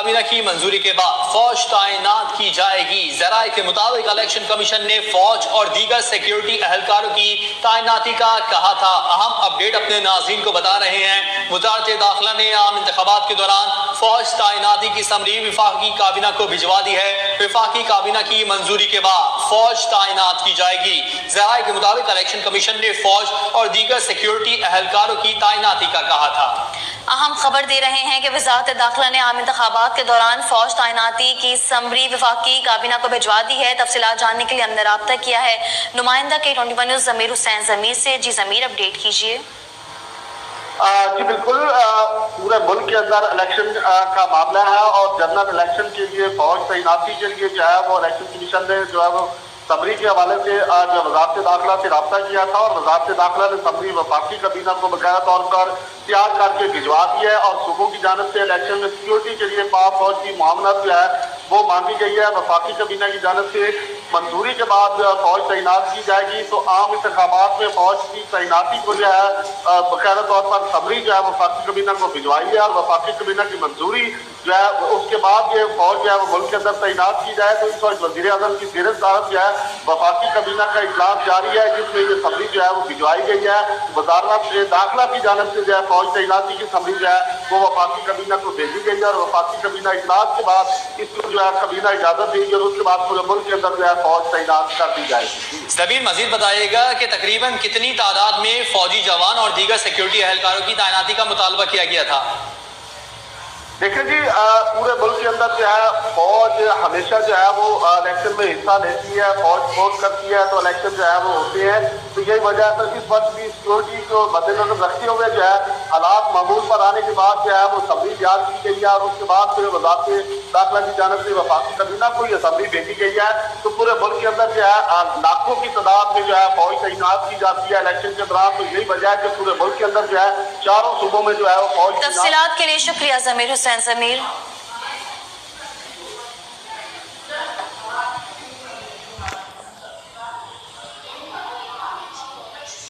काबीना की मंजूरी के बाद फौज तैनात की जाएगी। जराये के मुताबिक इलेक्शन कमीशन ने फौज और दीगर सिक्योरिटी एहलकारों की तैनाती का कहा था। अहम अपडेट अपने नाज़रीन को बता रहे हैं। वज़ारत दाखिला ने आम इंतखाबात के दौरान फौज तैनाती की समरी वफाकी काबीना को भिजवा दी है। वफाकी काबीना की मंजूरी के बाद फौज तैनात की जाएगी। जराये के मुताबिक इलेक्शन कमीशन ने फौज और दीगर सिक्योरिटी एहलकारों की तैनाती का कहा था। अहम खबर दे रहे हैं कि वज़ारत दाखिला ने आम इंतखाबात के दौरान फौज तैनाती की समरी वफाकी काबीना को भिजवा दी है। तफसीलात जानने के लिए हमने राब्ता किया है नुमाइंदा K21 न्यूज़ ज़मीर हुसैन ज़मीर से। जी ज़मीर, अपडेट कीजिए। जी बिल्कुल, पूरे मुल्क के अंदर इलेक्शन का मामला है और जनरल इलेक्शन के लिए फौज तैनाती के लिए जो है वो इलेक्शन कमीशन ने जो है वो समरी के हवाले से आज वज़ारत दाखिला से रब्ता किया था और वज़ारत दाखिला ने समरी वफाकी काबीना को बकाया तौर पर तैयार करके भिजवा दिया है और सूबों की जानिब से इलेक्शन में सिक्योरिटी के लिए पाक फौज की मामलत जो है वो मांगी गई है। वफाकी काबीना की जानिब से मंजूरी के बाद फौज तैनात की जाएगी। तो आम इंतखाबात में फौज की तैनाती को जो है बकायदा तौर पर समरी जो है वफाकी काबीना को भिजवाई है और वफाकी काबीना की मंजूरी जो है उसके बाद ये फौज जो है वो मुल्क के अंदर तैनात की जाए। तो इस वक्त वज़ीर आज़म की ज़ेर सदारत जो है वफाकी काबीना का इजलास जारी है जिसमें ये समरी जो है वो भिजवाई गई है। वज़ारत दाखिला की जानिब से जो है फौज तैनाती की समरी जो है वो वफाकी काबीना को भेजी गई है और वफाकी काबीना इजलास के बाद इसको जो है काबीना इजाजत देगी और उसके बाद पूरे मुल्क के अंदर जो है फौज तैनात कर दी जाएगी। ज़मीर, मजीद बताइएगा कि तकरीबन कितनी तादाद में फौजी जवान और दीगर सिक्योरिटी एहलकारों की तैनाती का मुतालबा किया गया था? देखिए जी, पूरे मुल्क के अंदर जो है फौज हमेशा जो है वो इलेक्शन में हिस्सा लेती है, फौज वोट करती है तो इलेक्शन जो है वो होते हैं। तो यही वजह है। तो इस वर्ष भी सिक्योरिटी को मद्देनजर रखते हुए जो है हालात मामूल पर आने के बाद जो है वो समरी तैयार की गई है और उसके बाद फिर वज़ारत दाखिला की जानिब से वफाकी काबीना को यह समरी भेजी गई है। तो पूरे मुल्क के अंदर जो है लाखों की तादाद में जो है फौज तैनात की जाती है इलेक्शन के दौरान। तो यही वजह है कि पूरे मुल्क के अंदर जो है चारों सूबों में जो है वो फौज। तफसीलात के लिए शुक्रिया ज़मीर हुसैन ज़मीर।